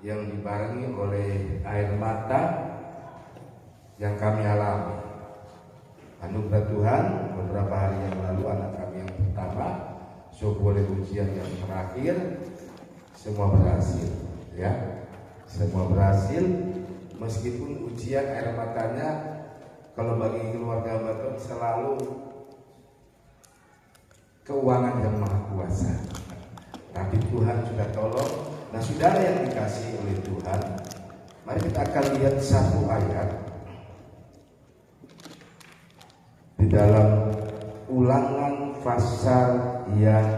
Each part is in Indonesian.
yang dibarengi oleh air mata yang kami alami. Anugerah Tuhan, beberapa hari yang lalu anak kami yang pertama boleh ujian yang terakhir, semua berhasil, ya, semua berhasil. Meskipun ujian air matanya, kalau bagi keluarga Bapak selalu keuangan yang maha kuasa, tapi Tuhan sudah tolong. Nah, saudara yang dikasihi oleh Tuhan, mari kita akan lihat satu ayat di dalam Ulangan pasal yang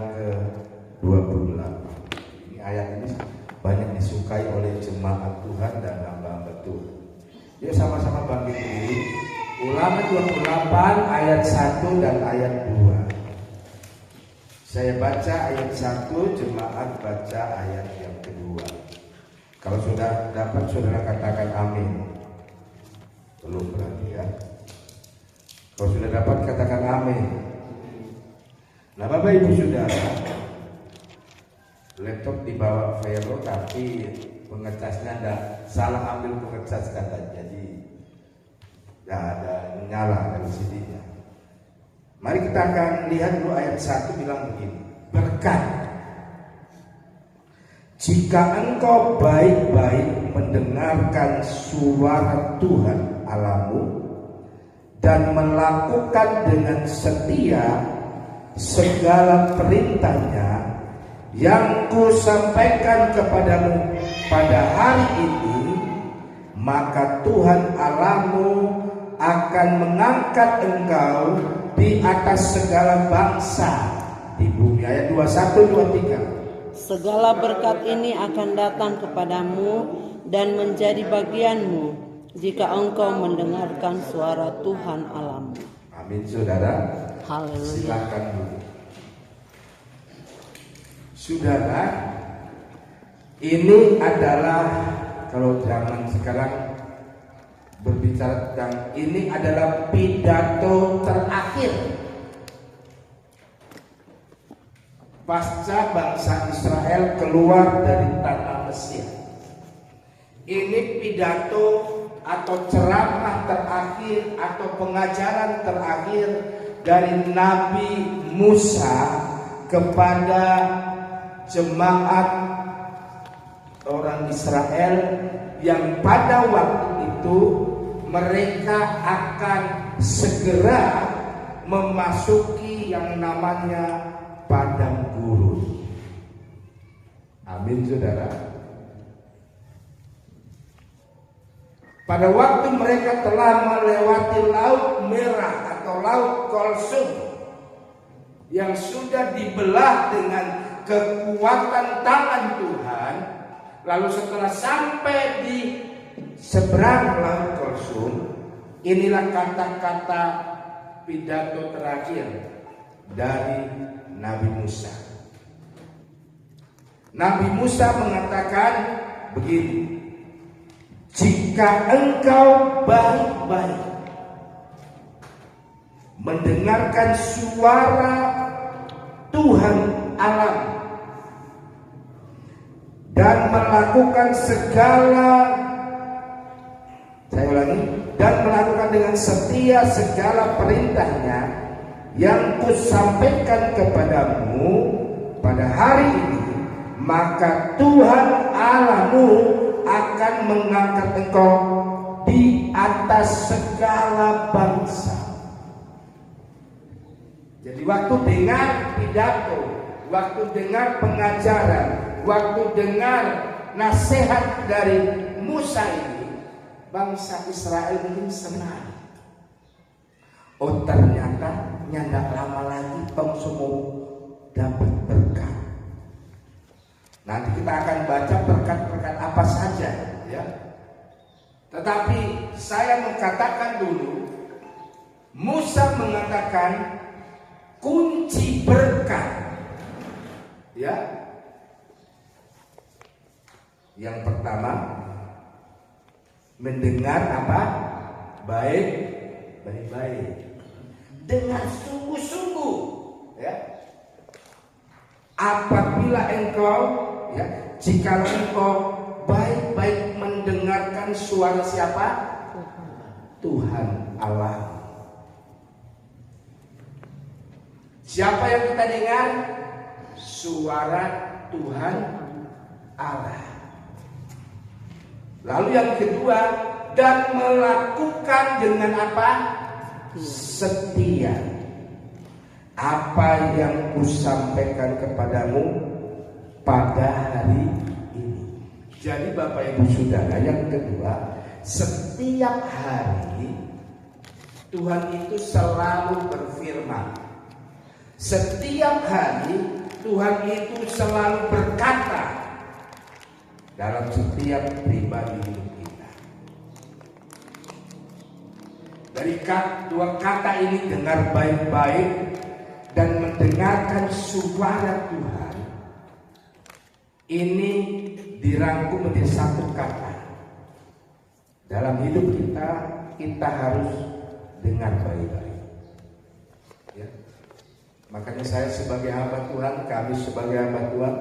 ke-28. Ini ayat ini banyak disukai oleh jemaat Tuhan dan hamba-hamba Tuhan. Yuk sama-sama bangkit dulu. Ulangan 28 ayat 1 dan ayat 2. Saya baca ayat 1, jemaat baca ayat yang kedua. Kalau sudah dapat, saudara katakan amin. Belum berarti ya. Kalau sudah dapat, katakan amin. Nah, Bapak Ibu Saudara, laptop dibawa Vero tapi pengecasnya enggak, salah ambil pengecas katanya, jadi enggak ada nyala LCD-nya. Mari kita akan lihat dulu ayat 1 bilang begini. Berkat. Jika engkau baik-baik mendengarkan suara Tuhan Allahmu dan melakukan dengan setia segala perintahnya yang kusampaikan kepadamu pada hari ini, maka Tuhan Allahmu akan mengangkat engkau di atas segala bangsa di bumi. Ayat 21-23. Segala berkat ini akan datang kepadamu dan menjadi bagianmu jika engkau mendengarkan suara Tuhan Allahmu. Amin, saudara. Haleluya. Silakan dulu. Saudara, ini adalah, kalau zaman sekarang berbicara tentang ini, adalah pidato terakhir pasca bangsa Israel keluar dari tanah Mesir. Ini pidato atau ceramah terakhir atau pengajaran terakhir dari Nabi Musa kepada jemaat orang Israel yang pada waktu itu mereka akan segera memasuki yang namanya padang gurun. Amin, saudara. Pada waktu mereka telah melewati Laut Merah atau Laut Kulsum yang sudah dibelah dengan kekuatan tangan Tuhan, lalu setelah sampai di seberang Laut Kulsum, inilah kata-kata pidato terakhir dari Nabi Musa. Nabi Musa mengatakan begini, jika engkau baik-baik mendengarkan suara Tuhan Allah dan melakukan segala, saya ulangi, dan melakukan dengan setia segala perintahnya yang kusampaikan kepadamu pada hari ini, maka Tuhan Allahmu akan mengangkat engkau di atas segala bangsa. Jadi waktu dengar pidato, waktu dengar pengajaran, waktu dengar nasihat dari Musa ini, bangsa Israel mungkin senang. Oh, ternyata nyandak lama lagi tong semua dapat berkat. Nanti kita akan baca berkat-berkat apa saja, ya. Tetapi saya mengatakan dulu, Musa mengatakan kunci berkat, ya. Yang pertama, mendengar apa? Baik-baik. Dengan sungguh-sungguh, ya. Apabila engkau, ya, jika engkau baik-baik mendengarkan suara siapa? Tuhan Allah. Siapa yang kita dengar? Suara Tuhan Allah. Lalu yang kedua, dan melakukan dengan apa? Setia. Apa yang kusampaikan kepadamu pada hari ini. Jadi Bapak Ibu Saudara, yang kedua, setiap hari Tuhan itu selalu berfirman. Setiap hari Tuhan itu selalu berkata dalam setiap pribadi hidup kita. Dari dua kata ini, dengar baik-baik dan mendengarkan suara Tuhan, ini dirangkum menjadi satu kata. Dalam hidup kita, kita harus dengar baik-baik. Ya. Makanya saya sebagai hamba Tuhan, kami sebagai hamba Tuhan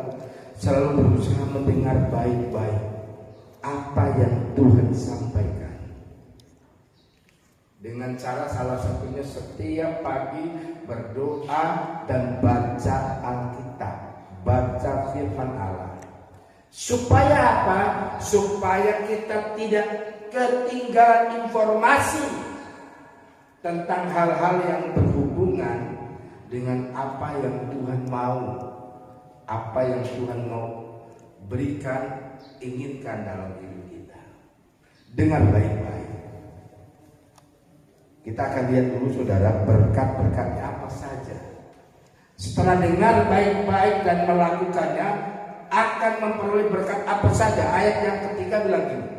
selalu berusaha mendengar baik-baik apa yang Tuhan sampaikan. Dengan cara salah satunya setiap pagi berdoa dan baca Alkitab, baca firman Allah. Supaya apa? Supaya kita tidak ketinggalan informasi tentang hal-hal yang berhubungan dengan apa yang Tuhan mau, apa yang Tuhan mau berikan, inginkan dalam hidup kita. Dengar baik-baik. Kita akan lihat dulu saudara, berkat-berkatnya apa saja. Setelah dengar baik-baik dan melakukannya, akan memperoleh berkat apa saja. Ayat yang ketiga bilang gini,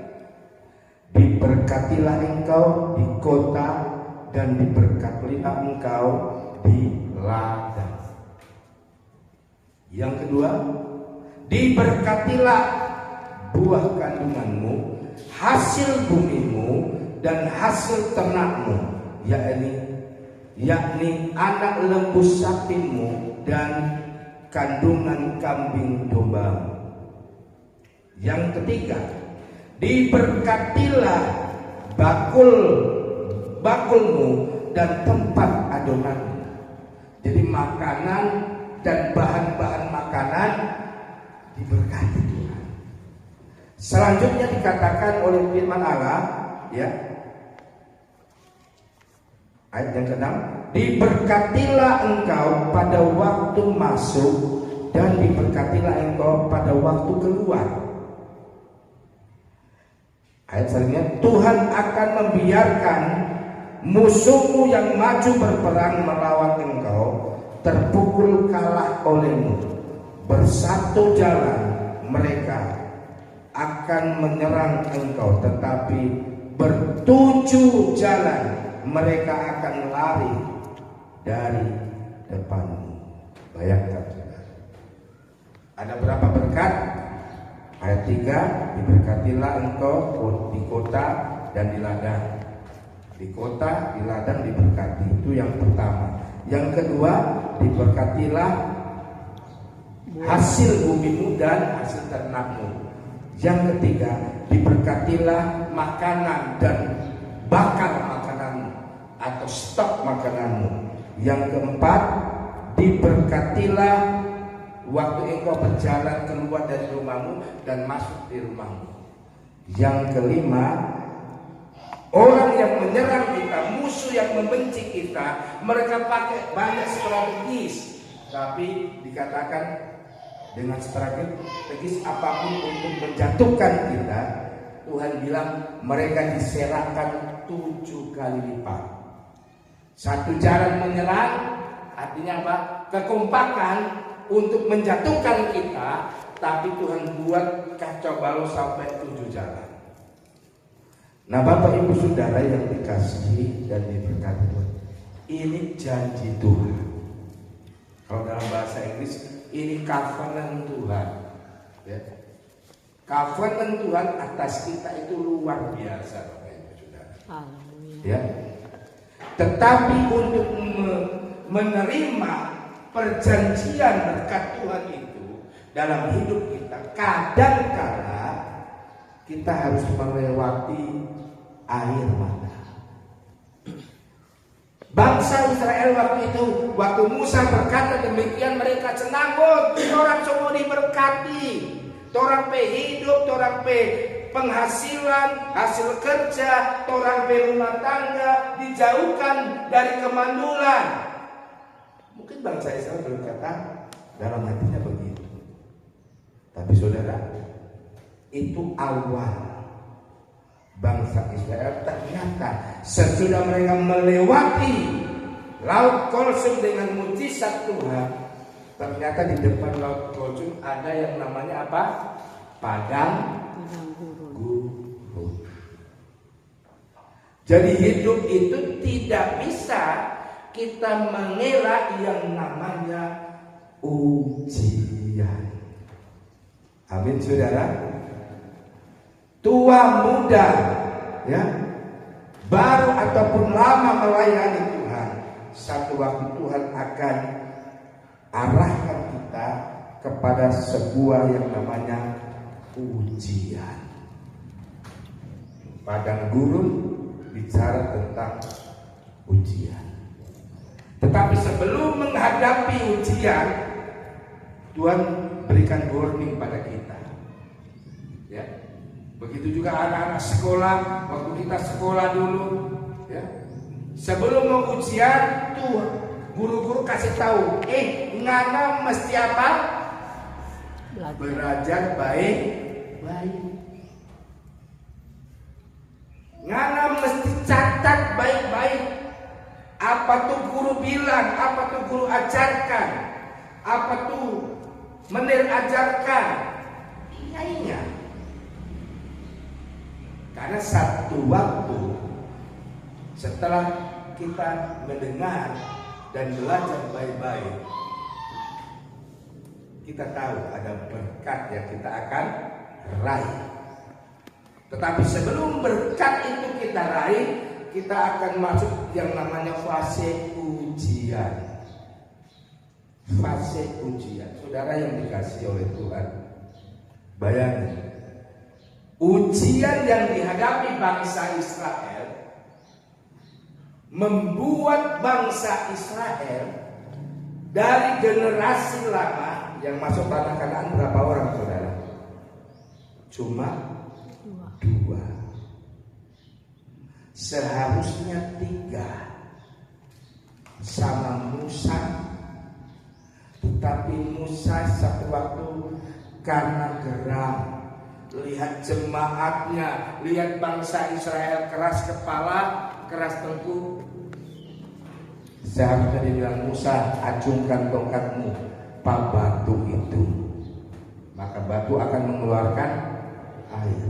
diberkatilah engkau di kota dan diberkatilah engkau di ladang. Yang kedua, diberkatilah buah kandunganmu, hasil bumimu, dan hasil ternakmu, yakni anak lembu sapimu dan kandungan kambing dombamu. Yang ketiga, diberkatilah bakulmu dan tempat adonanmu. Jadi makanan dan bahan-bahan makanan diberkati Tuhan. Selanjutnya dikatakan oleh firman Allah, ya, ayat yang ke-6, diberkatilah engkau pada waktu masuk dan diberkatilah engkau pada waktu keluar. Ayat selanjutnya, Tuhan akan membiarkan musuhmu yang maju berperang melawan engkau terpukul kalah olehmu. Bersatu jalan mereka akan menyerang engkau, tetapi bertujuh jalan mereka akan lari dari depanmu. Bayangkan saudara. Ada berapa berkat? Ayat 3, diberkatilah engkau di kota dan di ladang. Di kota, di ladang diberkati. Itu yang pertama. Yang kedua, diberkatilah hasil bumimu dan hasil ternakmu. Yang ketiga, diberkatilah makanan dan bakal makananmu atau stok makananmu. Yang keempat, diberkatilah waktu engkau berjalan keluar dari rumahmu dan masuk di rumahmu. Yang kelima, orang yang menyerang kita, musuh yang membenci kita, mereka pakai banyak strategis, tapi dikatakan dengan strategis apapun untuk menjatuhkan kita, Tuhan bilang mereka diserahkan 7 kali lipat. Satu jalan menyerang, artinya apa? Kekompakan untuk menjatuhkan kita, tapi Tuhan buat kacau balau sampai 7 jalan. Nah, Bapak Ibu Saudara yang dikasihi dan diberkati Tuhan, ini janji Tuhan. Kalau dalam bahasa Inggris, ini covenant Tuhan. Ya. Covenant Tuhan atas kita itu luar biasa, Bapak Ibu Saudara. Ya. Tetapi untuk menerima perjanjian berkat Tuhan itu dalam hidup kita, kadang-kala kita harus melewati air mata. Bangsa Israel waktu itu, waktu Musa berkata demikian, mereka cenangut, orang semua diberkati, orang pe hidup, orang pe penghasilan, hasil kerja, orang pe rumah tangga dijauhkan dari kemandulan. Mungkin bangsa Israel berkata dalam hatinya begitu. Tapi saudara, itu awal. Bangsa Israel ternyata sesudah mereka melewati Laut Kulsum dengan mujizat Tuhan, ternyata di depan Laut Kulsum ada yang namanya apa? Padang gurun. Jadi hidup itu tidak bisa kita mengelak yang namanya ujian. Amin saudara. Tua muda, ya, baru ataupun lama melayani Tuhan, satu waktu Tuhan akan arahkan kita kepada sebuah yang namanya ujian. Padang gurun bicara tentang ujian. Tetapi sebelum menghadapi ujian, Tuhan berikan warning pada kita. Ya. Begitu juga anak-anak sekolah, waktu kita sekolah dulu, ya. Sebelum mau ujian, tuh guru-guru kasih tahu, ngana mesti apa? Belajar baik-baik. Ngana mesti catat baik-baik. Apa tuh guru bilang, apa tuh guru ajarkan, apa tuh menir ajarkan. Iya. Karena satu waktu setelah kita mendengar dan belajar baik-baik, kita tahu ada berkat yang kita akan raih. Tetapi sebelum berkat itu kita raih, kita akan masuk yang namanya fase ujian. Fase ujian. Saudara yang dikasihi oleh Tuhan, bayangin, ujian yang dihadapi bangsa Israel membuat bangsa Israel dari generasi lama yang masuk tanah Kanaan berapa orang saudara? Cuma 2. Seharusnya 3 sama Musa, tetapi Musa satu waktu karena geram, lihat jemaatnya, lihat bangsa Israel keras kepala, keras tengkuk. Seharusnya dibilang, Musa, acungkan tongkatmu, pak batu itu, maka batu akan mengeluarkan air.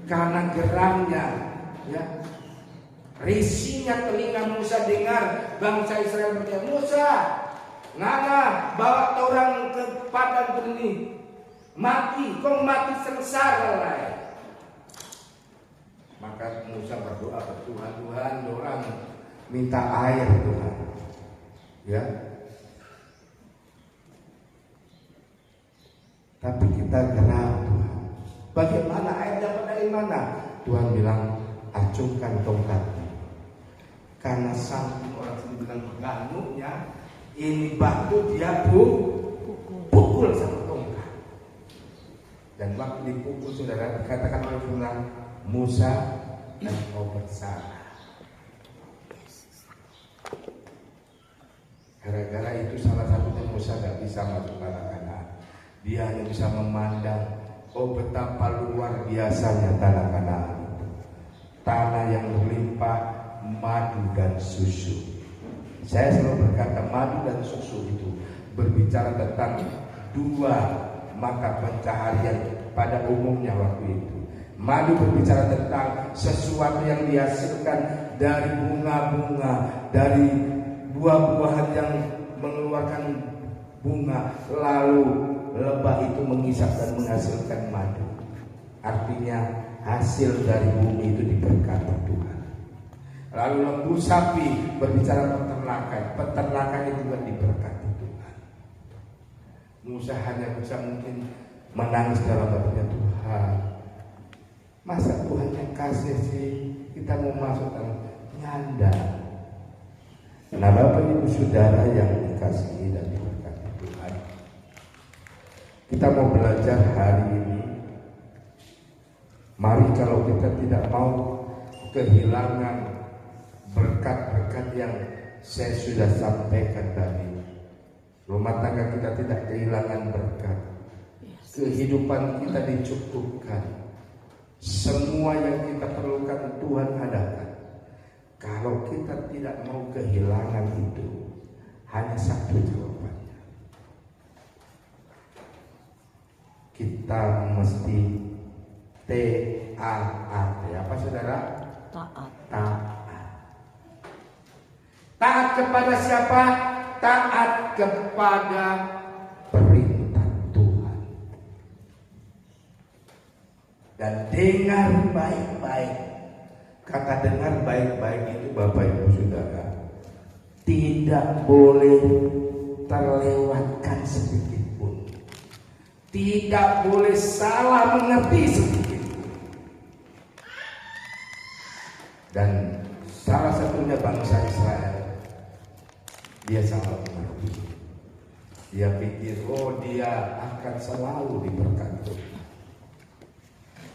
Karena geramnya, ya, risihnya telinga Musa dengar bangsa Israel berkata, Musa, ngana bawa orang ke padang ini. Mati, kau mati sengsara lah. Maka Musa berdoa ke Tuhan, Tuhan, orang minta air Tuhan. Ya. Tapi kita geram Tuhan. Bagaimana air dapat dari mana? Tuhan bilang, acungkan tongkatmu. Karena saking orang sini bilang ganggunya, ini batu dia pukul sama tongkat. Dan waktu dipukul saudara dikatakan oleh Tuhan, Musa, engkau bersalah. Gara-gara itu salah satunya Musa gak bisa masuk tanah Kanaan. Dia hanya bisa memandang, oh betapa luar biasanya tanah Kanaan itu. Tanah yang berlimpah madu dan susu. Saya selalu berkata madu dan susu itu berbicara tentang 2 mata pencaharian pada umumnya waktu itu. Madu berbicara tentang sesuatu yang dihasilkan dari bunga-bunga, dari buah-buahan yang mengeluarkan bunga, lalu lebah itu mengisap dan menghasilkan madu. Artinya hasil dari bumi itu diberkati Tuhan. Lalu lembu sapi berbicara peternakan itu juga diberkati Tuhan. Musa hanya bisa mungkin menangis dalam hatinya, Tuhan, Masa Tuhan yang kasih sih kita mau masuk dalam nyanda. Nah, Bapak Ibu Saudara yang dikasihi dan diberkati Tuhan, kita mau belajar hari ini. Mari kalau kita tidak mau kehilangan berkat-berkat yang saya sudah sampaikan tadi, rumah tangga kita tidak kehilangan berkat, kehidupan kita dicukupkan, semua yang kita perlukan Tuhan adakan. Kalau kita tidak mau kehilangan itu, hanya satu jawabannya. Kita mesti taat. Apa saudara? Taat. Taat. Taat kepada siapa? Taat kepada perintah Tuhan. Dan dengar baik-baik. Kata dengar baik-baik itu Bapak Ibu Saudara tidak boleh terlewatkan sedikit pun. Tidak boleh salah mengerti sedikit pun. Dan salah satunya bangsa Israel, dia salah mengerti. Dia pikir, oh dia akan selalu diberkati.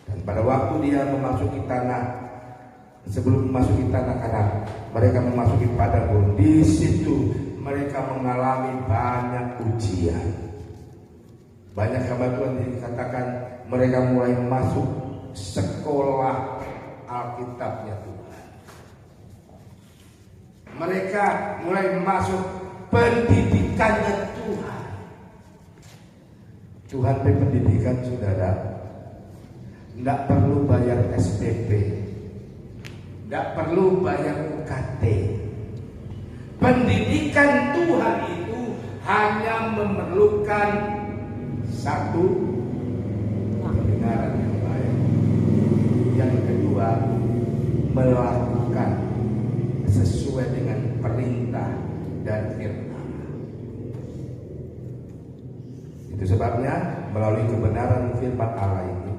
Dan pada waktu dia memasuki tanah, sebelum memasuki tanah Kanaan, mereka memasuki padang gurun. Di situ mereka mengalami banyak ujian. Banyak hamba Tuhan dikatakan mereka mulai masuk sekolah Alkitabnya Tuhan. Mereka mulai masuk pendidikannya Tuhan. Tuhan beri pendidikan saudara, tidak perlu bayar SPP, tidak perlu bayar UKT. Pendidikan Tuhan itu hanya memerlukan satu, pendengaran yang baik. Yang kedua, melakukan sesuai dengan perintah dan firman. Itu sebabnya melalui kebenaran firman Allah ini,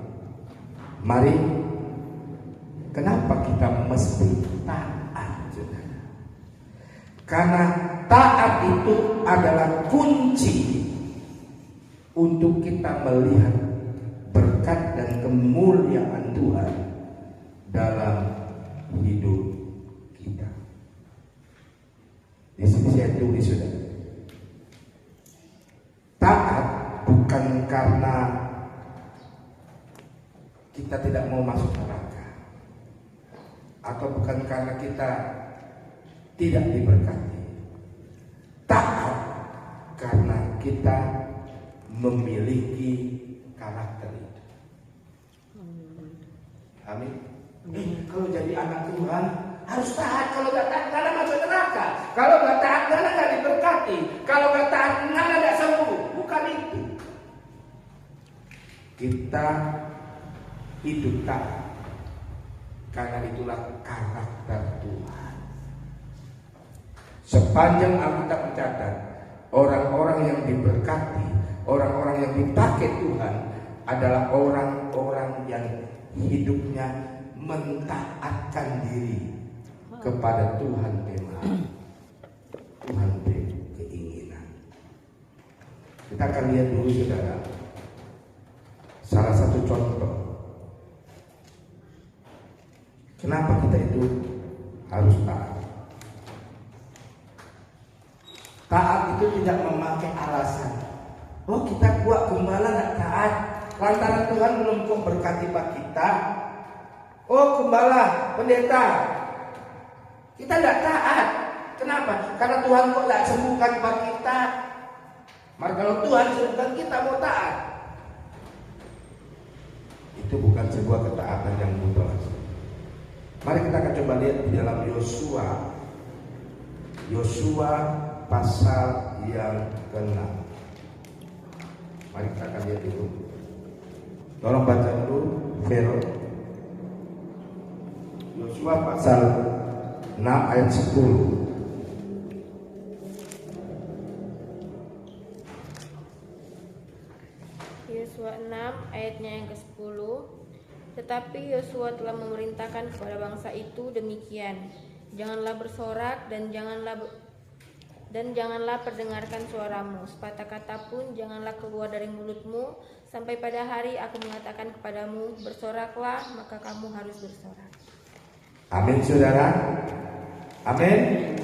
mari, kenapa kita mesti taat, saudara? Karena taat itu adalah kunci untuk kita melihat berkat dan kemuliaan Tuhan dalam hidup kita. Di sini saya tulis, saudara. Taat bukan karena kita tidak mau masuk neraka, atau bukan karena kita tidak diberkati. Taat karena kita memiliki karakter itu. Amin. Kalau jadi anak Tuhan harus taat. Kalau nggak taat, nggak masuk neraka. Kalau nggak taat, nggak diberkati. Kalau nggak taat, nggak sembuh. Bukan itu. Kita hidup taat karena itulah karakter Tuhan. Sepanjang Alkitab mencatat, orang-orang yang diberkati, orang-orang yang dipakai Tuhan adalah orang-orang yang hidupnya mentaatkan diri kepada Tuhan Tuhan, Tuhan keinginan. Kita akan lihat dulu, saudara, salah satu contoh kenapa kita itu harus taat. Taat itu tidak memakai alasan. Oh, kita kuat gembala nggak taat, lantaran Tuhan belum kok berkati kita. Oh, gembala, pendeta, kita nggak taat. Kenapa? Karena Tuhan kok nggak sembuhkan pak kita. Maka kalau Tuhan sembuhkan, kita mau taat. Itu bukan sebuah ketaatan yang mutlak. Mari kita akan coba lihat di dalam Yosua pasal yang ke-6. Mari kita akan lihat dulu. Tolong baca dulu Vero. Yosua pasal 6 ayat 10. Yosua 6 ayatnya yang ke-10. Tetapi Yosua telah memerintahkan kepada bangsa itu demikian, janganlah bersorak dan janganlah perdengarkan suaramu, sepatah kata pun janganlah keluar dari mulutmu, sampai pada hari aku mengatakan kepadamu, bersoraklah, maka kamu harus bersorak. Amin, saudara. Amin.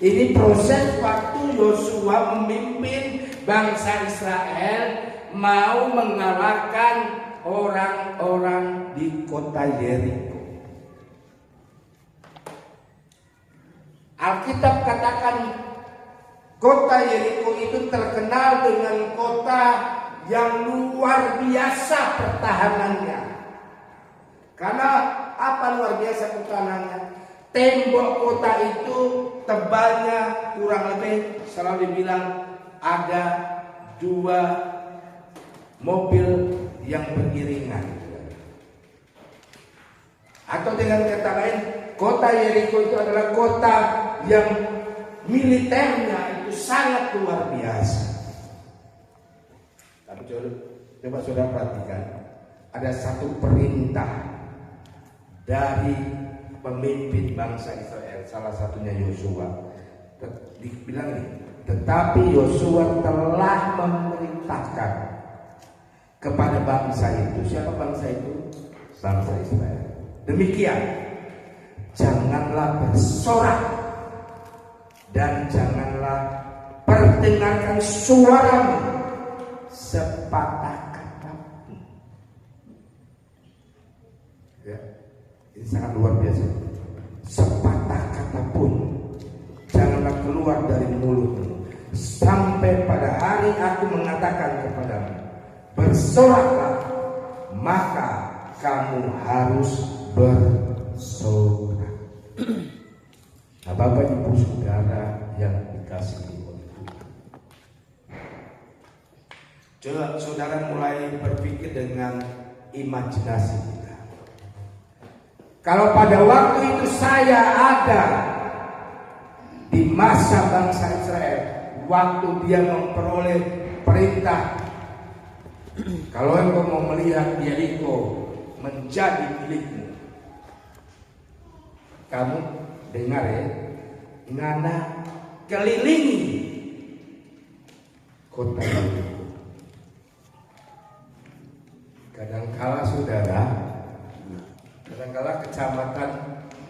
Ini proses waktu Yosua memimpin bangsa Israel mau mengalahkan orang-orang di kota Yeriko. Alkitab katakan kota Yeriko itu terkenal dengan kota yang luar biasa pertahanannya. Karena apa luar biasa pertahanannya? Tembok kota itu tebalnya kurang lebih selalu dibilang ada 2 mobil yang beriringan. Atau dengan kata lain, kota Yeriko itu adalah kota yang militernya itu sangat luar biasa. Tapi coba saudara perhatikan, ada satu perintah dari pemimpin bangsa Israel, salah satunya Yosua. Dibilang ini, tetapi Yosua telah memerintahkan kepada bangsa itu. Siapa bangsa itu? Bangsa Israel. Demikian, janganlah bersorak dan janganlah perdengarkan suaramu sepatah kata pun. Ya, ini sangat luar biasa. Sepatah kata pun janganlah keluar dari mulutmu, sampai pada hari aku mengatakan kepadamu, bersoraklah, maka kamu harus bersorak. Nah, Bapak Ibu Saudara yang dikasihi oleh Tuhan, coba saudara mulai berpikir dengan imajinasi kita. Kalau pada waktu itu saya ada di masa bangsa Israel, waktu dia memperoleh perintah, kalau engkau mau melihat Yeriko menjadi milikmu, kamu dengar ya, ngana kelilingi kota Yeriko. Kadangkala saudara, kadangkala kecamatan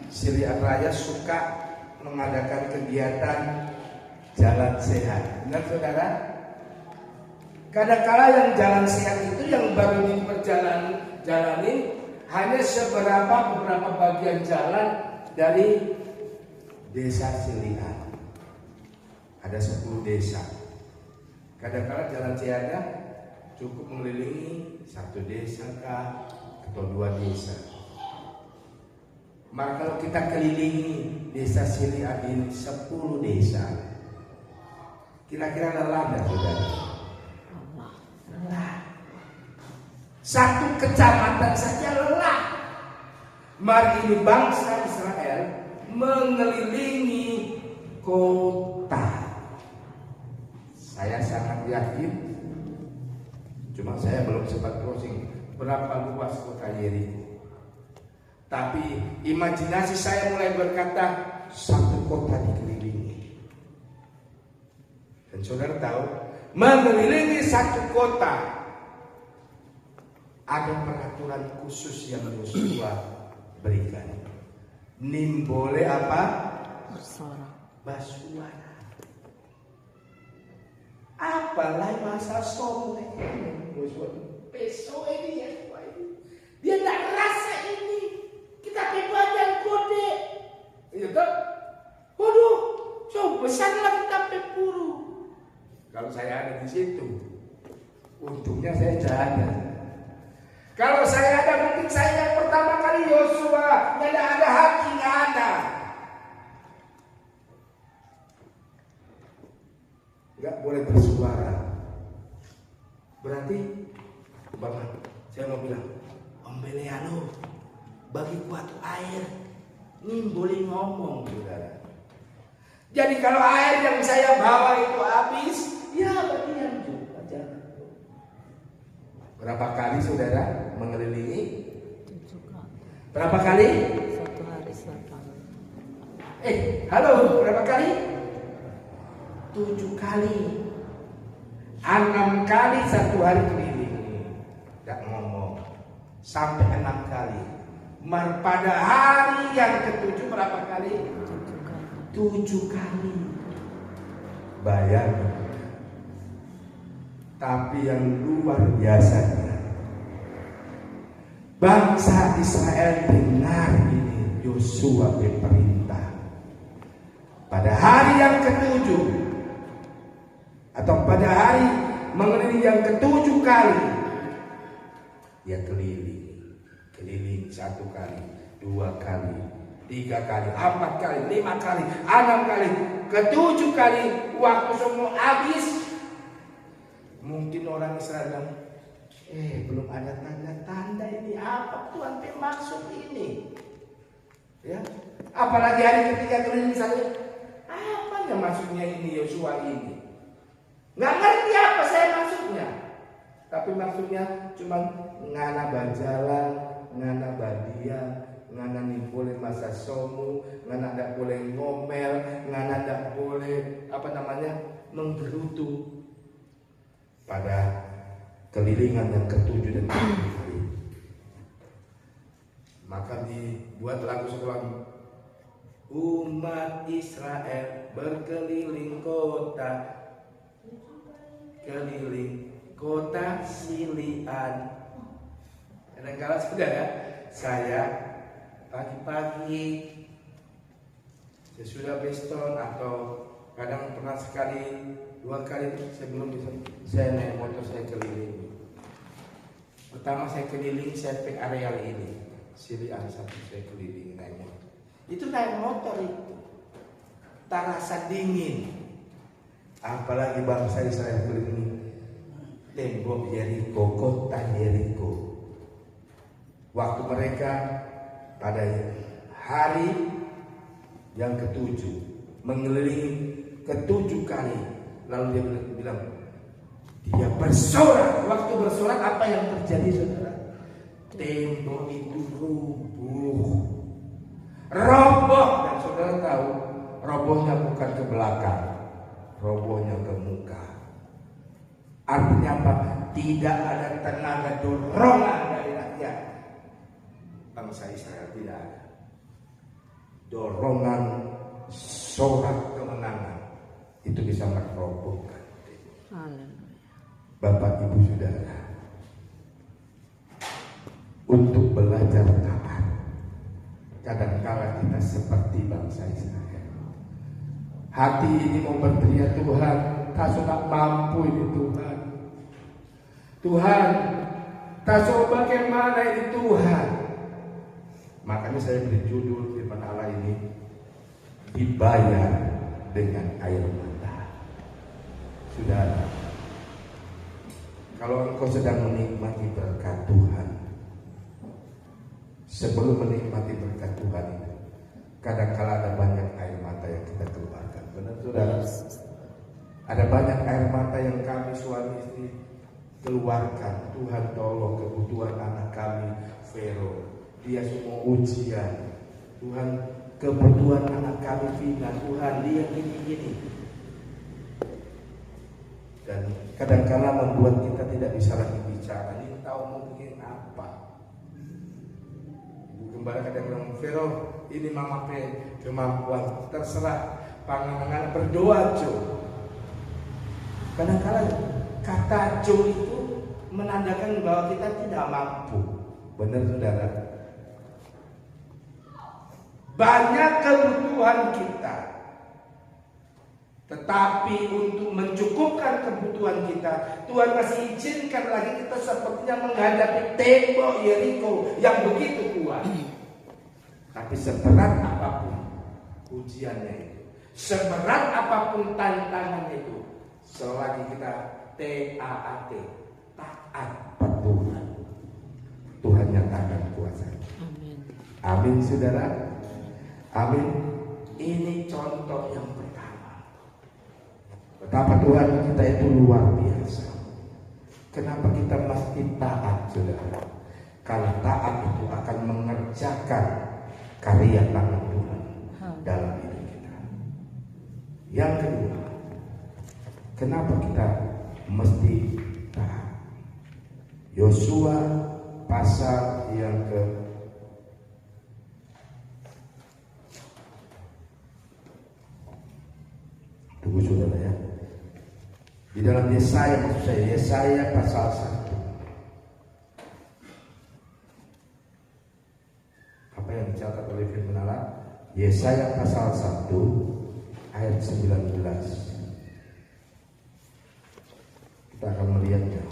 Silian Raya suka mengadakan kegiatan jalan sehat. Benar saudara? Kadangkala yang jalan sehat itu yang baru diperjalani hanya beberapa bagian jalan dari desa Silian. Ada 10 desa. Kadangkala jalan sehatnya cukup mengelilingi 1 desa kah, atau 2 desa. Maka kalau kita kelilingi desa Silian ini 10 desa, kira-kira lelah enggak saudara? Lelah. 1 kecamatan saja lelah. Mari ini bangsa Israel mengelilingi kota. Saya sangat yakin, cuma saya belum sempat closing, berapa luas kota Yeriko. Tapi imajinasi saya mulai berkata 1 kota dikelilingi. Dan saudara tahu, mengelilingi 1 kota ada peraturan khusus yang Yosua berikan. Nimbole apa? Bersuara. Apalagi masa sore. Besok ini ya, dia tak rasa ini. Kita kebadan kode. Iya tak? Waduh, so besarlah kita pepuru. Kalau saya ada di situ, untungnya saya jalan. Kalau saya ada, mungkin saya yang pertama kali Yosua, tidak ada hati, nggak ada. Nggak boleh bersuara. Berarti, Bang, saya mau bilang, Om Beleano, bagi kuat air, ini boleh ngomong, saudara. Jadi kalau air yang saya bawa itu habis, ya bagian juga jangan. Berapa kali saudara mengelilingi? 7 kali. Berapa kali? 1 hari 1 kali. Halo, berapa kali? 7 kali. 6 kali 1 hari keliling. Tidak ngomong. Sampai 6 kali. Pada hari yang ke-7 berapa kali? 7 kali. Bayangkan. Tapi yang luar biasanya, bangsa Israel dengar ini Yosua berperintah. Pada hari yang ke-7 atau pada hari mengelilingi yang ke-7 kali, dia keliling 1 kali, 2 kali, 3 kali, 4 kali, 5 kali, 6 kali, ke-7 kali, waktu semua habis. Mungkin orang Israel bilang, belum ada tanda-tanda ini, apa Tuhan maksud ini? Ya, apalagi hari ketiga keliling saja, apa yang maksudnya ini Yosua ini? Nggak ngerti apa saya maksudnya. Tapi maksudnya cuma ngana berjalan, ngana badia, ngana nimpulin masa somu, ngana tidak boleh ngomel, ngana tidak boleh menggerutu. Pada kelilingan yang ke-7 dan ke-8 kali, maka dibuat lagu sekolah, umat Israel berkeliling kota Silian. Kadang-kadang saudara, saya pagi-pagi sesudah beston atau kadang pernah sekali 2 kali saya belum bisa, saya naik motor, saya keliling. Pertama saya keliling sampai areal ini, Silian 1 saya keliling naik motor. Itu naik motor itu tak rasa dingin. Apalagi bangsa Israel keliling tembok Yeriko, kota Yeriko. Waktu mereka pada hari yang ke-7 mengelilingi ke-7 kali, lalu dia bilang, dia bersorak. Waktu bersorak apa yang terjadi saudara? Tembok itu roboh. Dan saudara tahu, robohnya bukan ke belakang, robohnya ke muka. Artinya apa? Tidak ada tenaga dorongan dari rakyat bangsa Israel, tidak ada dorongan sorak kemenangan itu bisa merobohkan. Bapak Ibu Saudara, untuk belajar taat, kadang-kala kita seperti bangsa Israel. Hati ini mau berteriak, Tuhan, tak sudah mampu ini Tuhan. Tuhan, tak sudah bagaimana ini Tuhan. Makanya saya beri judul firman Allah ini, dibayar dengan air mata. Saudara, kalau engkau sedang menikmati berkat Tuhan, sebelum menikmati berkat Tuhan itu, kadang-kala ada banyak air mata yang kita keluarkan. Benar saudara? Ada banyak air mata yang kami suami istri keluarkan. Tuhan tolong kebutuhan anak kami Vero, dia semua ujian. Tuhan kebutuhan anak kami Vina, Tuhan dia gini-gini. Dan kadang-kala membuat kita tidak bisa lagi bicara. Ini tahu mungkin apa. Ibu Gembala kadang bilang, Vero, ini mama kemampuan, terserah pangangan berdoa Jo. Kadang-kala kata Jo itu menandakan bahwa kita tidak mampu. Benar saudara? Banyak kebutuhan kita, tetapi untuk mencukupkan kebutuhan kita, Tuhan masih izinkan lagi kita sepertinya menghadapi tembok Yeriko yang begitu kuat. Tapi seberat apapun ujiannya itu, seberat apapun tantangannya itu, selagi kita taat, patuh, Tuhan nyatakan kuasa. Amin. Amin saudara. Amin. Ini contoh yang pertama. Betapa Tuhan kita itu luar biasa. Kenapa kita mesti taat, saudara? Karena taat itu akan mengerjakan karya tangan Tuhan dalam hidup kita. Yang kedua, kenapa kita mesti taat? Yosua pasal yang tunggu saudara ya. Di dalam Yesaya, maksud saya Yesaya pasal 1. Apa yang dicatat oleh firman Allah? Yesaya pasal 1 ayat 19. Kita akan melihatnya.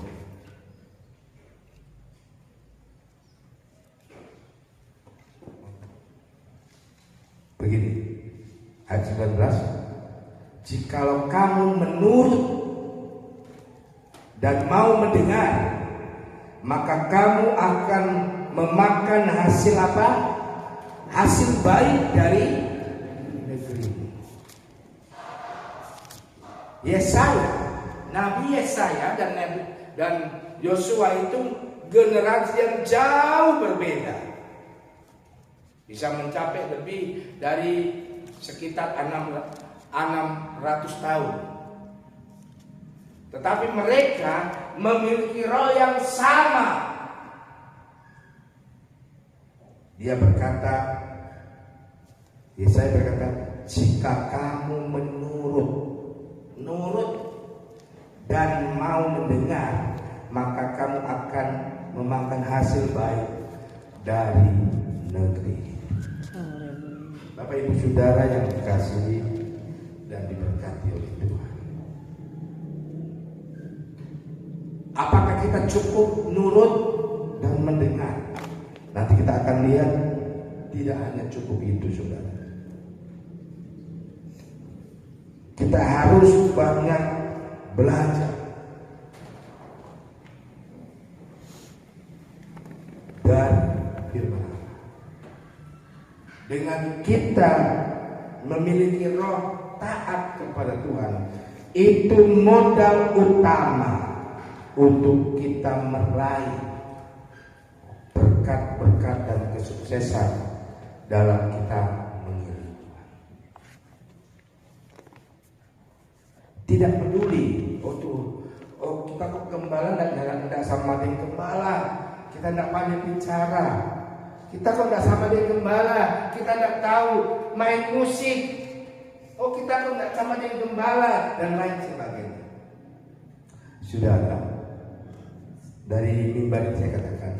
Begini, ayat 19. Jikalau kamu menurut dan mau mendengar, maka kamu akan memakan hasil apa? Hasil baik dari negeri. Yesaya, Nabi Yesaya dan Yosua itu generasi yang jauh berbeda. Bisa mencapai lebih dari sekitar 600 tahun. Tetapi mereka memiliki roh yang sama. Dia berkata, Yesaya berkata, jika kamu menurut dan mau mendengar, maka kamu akan memakan hasil baik dari negeri. Bapak Ibu Saudara yang dikasihi dan diberkati oleh Tuhan, apakah kita cukup nurut dan mendengar? Nanti kita akan lihat tidak hanya cukup itu, saudara. Kita harus banyak belajar dari firman Allah. Dengan kita memiliki roh taat kepada Tuhan, itu modal utama untuk kita meraih berkat-berkat dan kesuksesan dalam kita mengiring Tuhan. Tidak peduli, kita kok gembala tidak sama dengan gembala, kita tidak pandai bicara, kita kok tidak sama dengan gembala, kita tidak tahu main musik, kita kok tidak sama dengan gembala dan lain sebagainya. Saudara, dari mimbar saya katakan,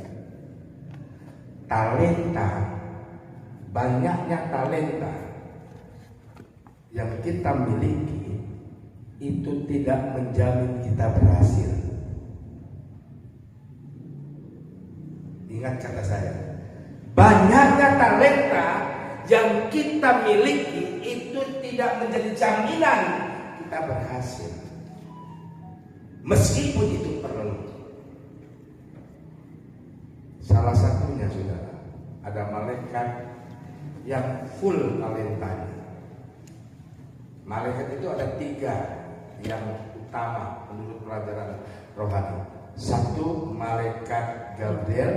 talenta, banyaknya talenta yang kita miliki itu tidak menjamin kita berhasil. Ingat kata saya, banyaknya talenta yang kita miliki itu tidak menjadi jaminan kita berhasil, meskipun itu perlu. Salah satunya, saudara, ada malaikat yang full talentanya. Malaikat itu ada 3 yang utama menurut pelajaran rohani. 1 malaikat Gabriel,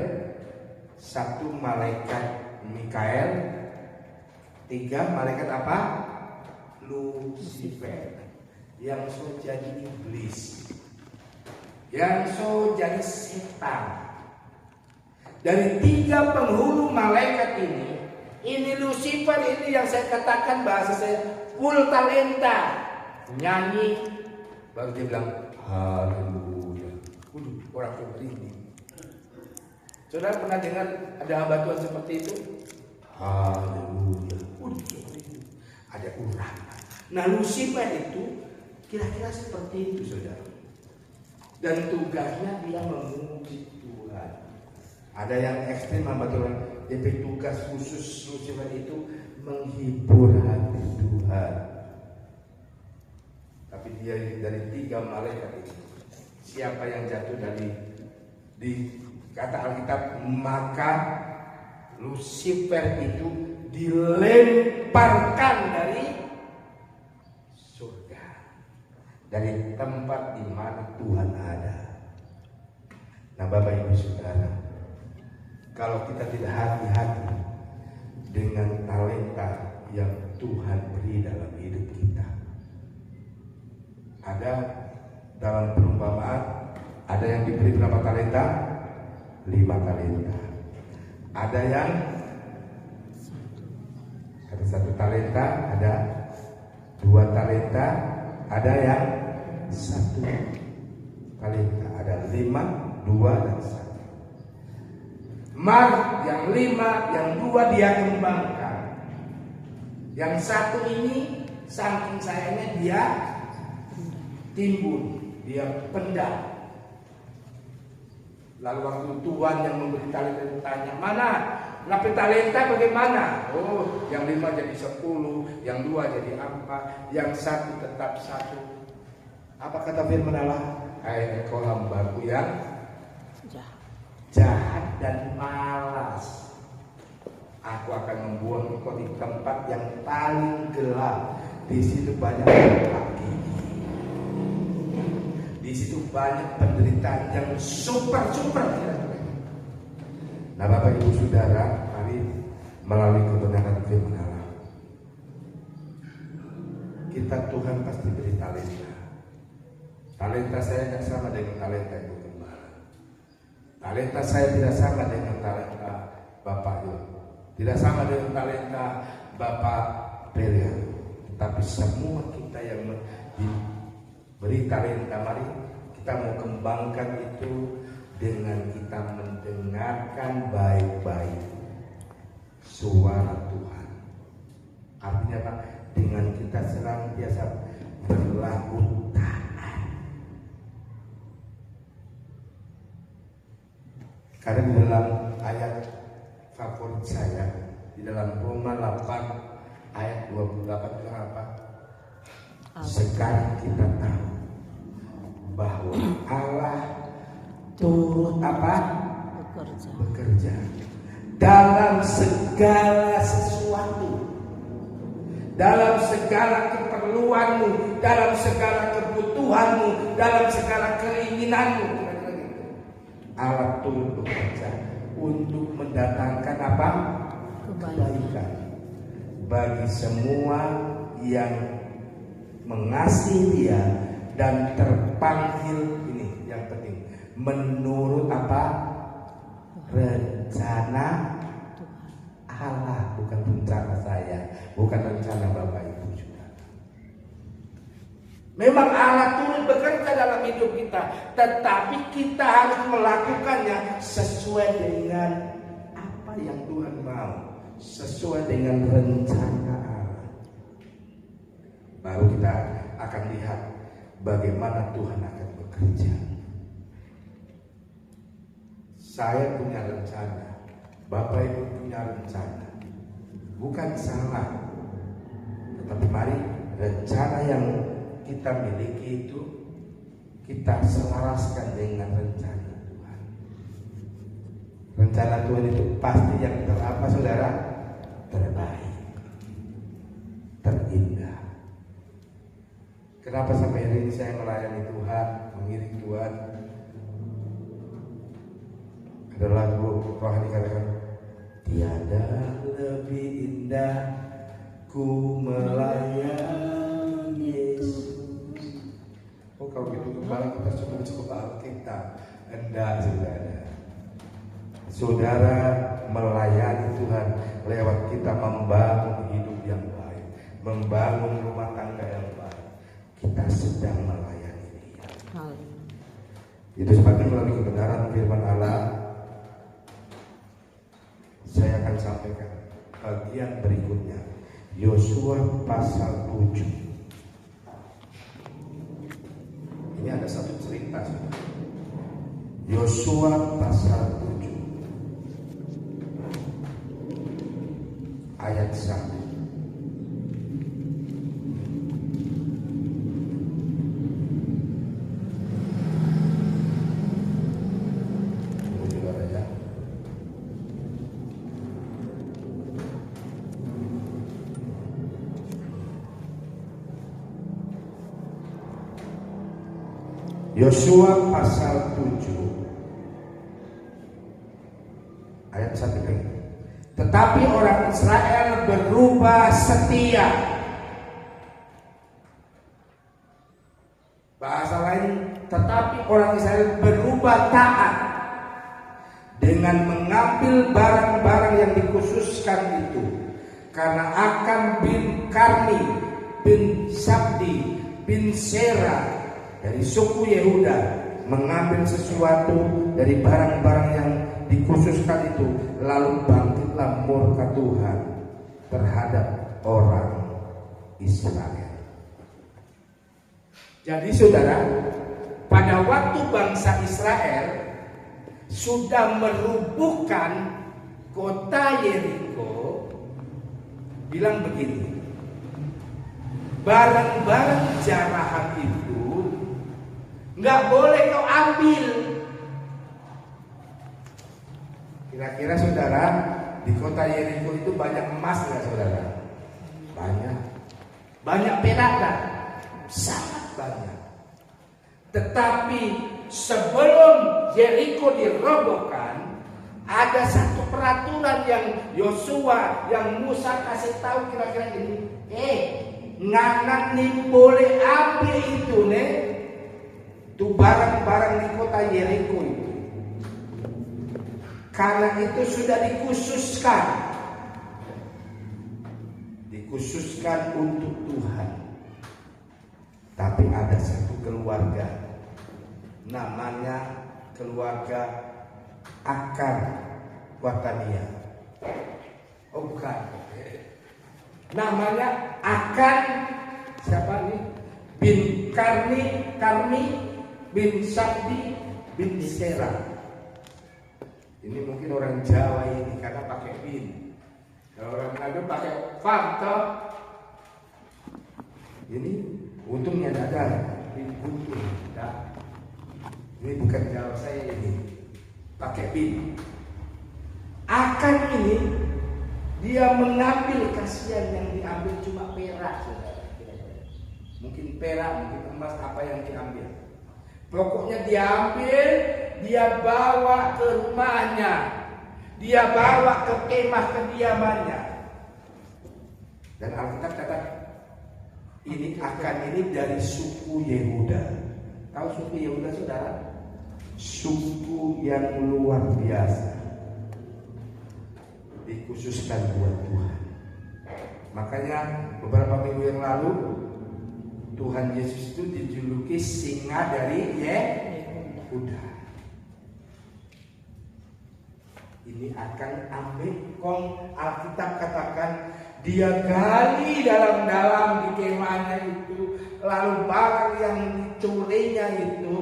1 malaikat Mikael, 3 malaikat apa? Lucifer, yang so jadi iblis, yang so jadi setan. Dari 3 penghulu malaikat ini Lucifer ini yang saya katakan bahasa saya full talenta. Nyanyi, baru dia bilang haleluya. Orang seperti. Saudara pernah dengar ada hamba Tuhan seperti itu? Haleluya. Ada urapan. Nah, Lucifer itu kira-kira seperti itu, saudara. Dan tugasnya dia memuji Tuhan. Ada yang ekstrim hamba Tuhan, dia tugas khusus Lucifer itu menghibur hati Tuhan. Tapi dia dari 3 malaikat itu, siapa yang jatuh di kata Alkitab, maka Lucifer itu dilemparkan dari surga, dari tempat di mana Tuhan ada. Nah Bapak Ibu Saudara, kalau kita tidak hati-hati dengan talenta yang Tuhan beri dalam hidup kita, ada dalam perumpamaan, ada yang diberi berapa talenta? 5 talenta. Ada yang ada 1 talenta, ada 2 talenta, ada yang 1 talenta, ada 5, 2 dan 1. Yang 5, yang 2 dia kembangkan. Yang 1 ini saking sayangnya dia timbun, dia pendam. Lalu waktu Tuhan yang memberi talenta ditanya, mana? Napi talenta bagaimana? Oh, yang 5 jadi 10, yang 2 jadi 4, yang 1 tetap 1. Apa kata firman Allah? Hai engkau hambaku yang jahat dan malas, aku akan membuang engkau di tempat yang paling gelap. Di situ banyak laki, di situ banyak penderitaan yang super. Nah Bapak Ibu Saudara, mari melalui kebenaran firman Allah, kita Tuhan pasti beri talenta. Talenta saya tidak sama dengan talenta Ibu Gembala. Talenta saya tidak sama dengan talenta Bapak Yul, tidak sama dengan talenta Bapak Pelia. Tapi semua kita yang diberi talenta, mari kita mau kembangkan itu dengan kita mendengarkan baik-baik suara Tuhan. Artinya apa? Dengan kita senantiasa berlaku taat. Karena di dalam ayat favorit saya, di dalam Roma 8 ayat 28 itu apa? Sekarang kita tahu bahwa Allah turut apa? Bekerja dalam segala sesuatu, dalam segala keperluanmu, dalam segala kebutuhanmu, dalam segala keinginanmu. Allah turut bekerja untuk mendatangkan apa? Kebaikan bagi semua yang mengasihi Dia dan terpanggil. Ini yang penting, menurut apa? Rencana Allah, bukan rencana saya, bukan rencana Bapak Ibu juga. Memang Allah turut bekerja dalam hidup kita, tetapi kita harus melakukannya sesuai dengan apa yang Tuhan mau, sesuai dengan rencana Allah. Baru kita akan lihat bagaimana Tuhan akan bekerja. Saya punya rencana, Bapak Ibu punya rencana, bukan salah, tetapi mari rencana yang kita miliki itu kita selaraskan dengan rencana Tuhan. Rencana Tuhan itu pasti yang terapa, saudara, terbaik, terindah. Kenapa sampai hari ini saya melayani Tuhan, mengiring Tuhan? Ada lagu rohani katakan, tiada lebih indah ku melayani Yesus. Oh kalau gitu kembali kita cukup Alkitab. Enggak, saudara. Saudara melayani Tuhan lewat kita membangun hidup yang baik, membangun rumah tangga yang baik. Kita sedang melayani Dia. Itu sebabnya melalui kebenaran firman Allah, saya akan sampaikan bagian berikutnya, Yosua pasal 7. Ini ada satu cerita, Yosua pasal 7 ayat 1. Yosua pasal 7 ayat 1 lagi. Tetapi orang Israel berubah setia. Bahasa lain, tetapi orang Israel berubah taat dengan mengambil barang-barang yang dikhususkan itu, karena Akan bin Karmi bin Sabdi bin Sera dari suku Yehuda mengambil sesuatu dari barang-barang yang dikhususkan itu, lalu bangkitlah murka Tuhan terhadap orang Israel. Jadi saudara, pada waktu bangsa Israel sudah merubuhkan kota Yeriko, bilang begini, barang-barang jarahan itu nggak boleh kau ambil. Kira-kira saudara, di kota Yeriko itu banyak emas nggak saudara? Banyak. Banyak perak kan? Sangat banyak. Tetapi sebelum Yeriko dirobohkan, ada satu peraturan yang Yosua, yang Musa kasih tahu kira-kira ini. Nganan nih boleh ambil itu nih, tuh barang-barang di kota Yeriko itu. Karena itu sudah dikhususkan untuk Tuhan. Tapi ada satu keluarga, namanya keluarga Akan Watania. Oh bukan, namanya Akan siapa nih? Bin Karmi bin Sabdi bin Sera. Ini mungkin orang Jawa ini karena pakai bin. Kalau orang Manado pakai fakta. Ini untungnya ada bin guntur. Ini bukan Jawa saya ini. Pakai bin. Akan ini dia mengambil, kasihan yang diambil cuma perak, saudara. Mungkin perak, mungkin emas, apa yang diambil. Pokoknya diambil, dia bawa ke rumahnya, dia bawa ke kemah kediamannya. Dan Alkitab kata ini Akan ini dari suku Yehuda. Tahu suku Yehuda saudara? Suku yang luar biasa, dikhususkan buat Tuhan. Makanya beberapa minggu yang lalu Tuhan Yesus itu dijuluki singa dari Yehuda. Ini akan ambil kong, Alkitab katakan dia gali dalam-dalam di kemahnya itu, lalu barang yang dicurinya itu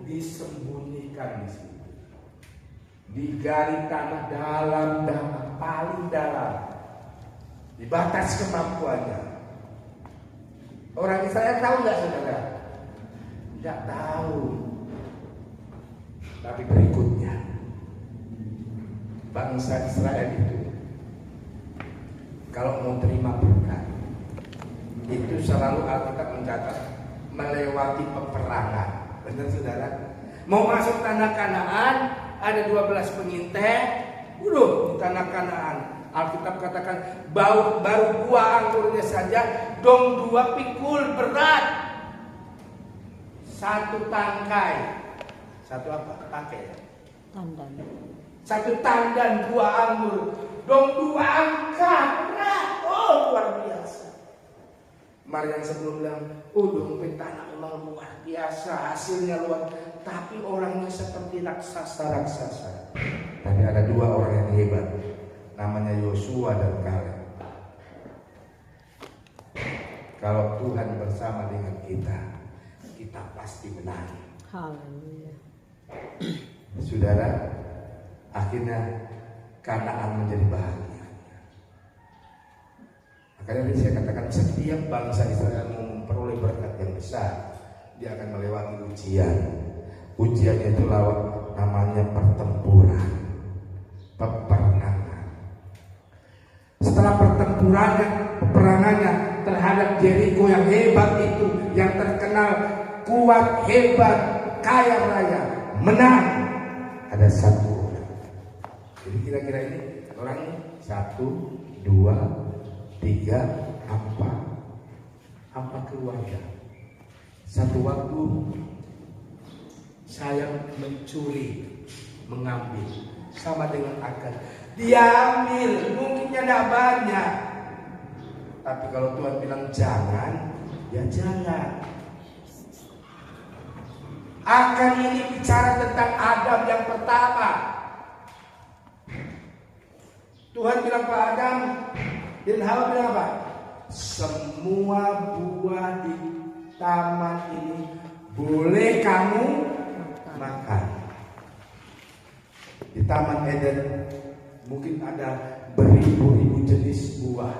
disembunyikan di situ. Digali tanah dalam, paling dalam, di batas kemampuannya. Orang Israel tahu nggak saudara? Tidak tahu. Tapi berikutnya, bangsa Israel itu kalau mau terima berkat, itu selalu Alkitab mencatat melewati peperangan. Benar saudara? Mau masuk tanah Kanaan, ada 12 pengintai, di tanah Kanaan. Alkitab katakan baru buah anggurnya saja dong 2 pikul berat. 1 tangkai. 1 apa? Tangkai ya? Tandan. 1 tandan buah anggur dong 2 angka berat. Oh luar biasa. Mar yang sebelum bilang, dompet tanah memang luar biasa, hasilnya luar. Tapi orangnya seperti raksasa. Tapi ada 2 orang yang hebat, namanya Yosua dan Kaleb. Kalau Tuhan bersama dengan kita pasti menang. Haleluya. Saudara, akhirnya Kanaan menjadi bahagia. Makanya tadi saya katakan setiap bangsa Israel mau memperoleh berkat yang besar, dia akan melewati ujian. Ujiannya itu namanya pertempuran, peperangan. Setelah peperangannya terhadap Yeriko yang hebat itu, yang terkenal kuat, hebat, kaya raya, menang. Ada satu orang Jadi kira-kira ini orang ini 1, 2, 3, 4 keluarga. Satu waktu saya mencuri, mengambil, sama dengan akal. Dia ambil, mungkinnya tidak banyak. Tapi kalau Tuhan bilang jangan, ya jangan. Akan ini bicara tentang Adam yang pertama. Tuhan bilang ke Adam dan Hawa bilang apa? Semua buah di taman ini boleh kamu makan. Di Taman Eden mungkin ada beribu-ribu jenis buah,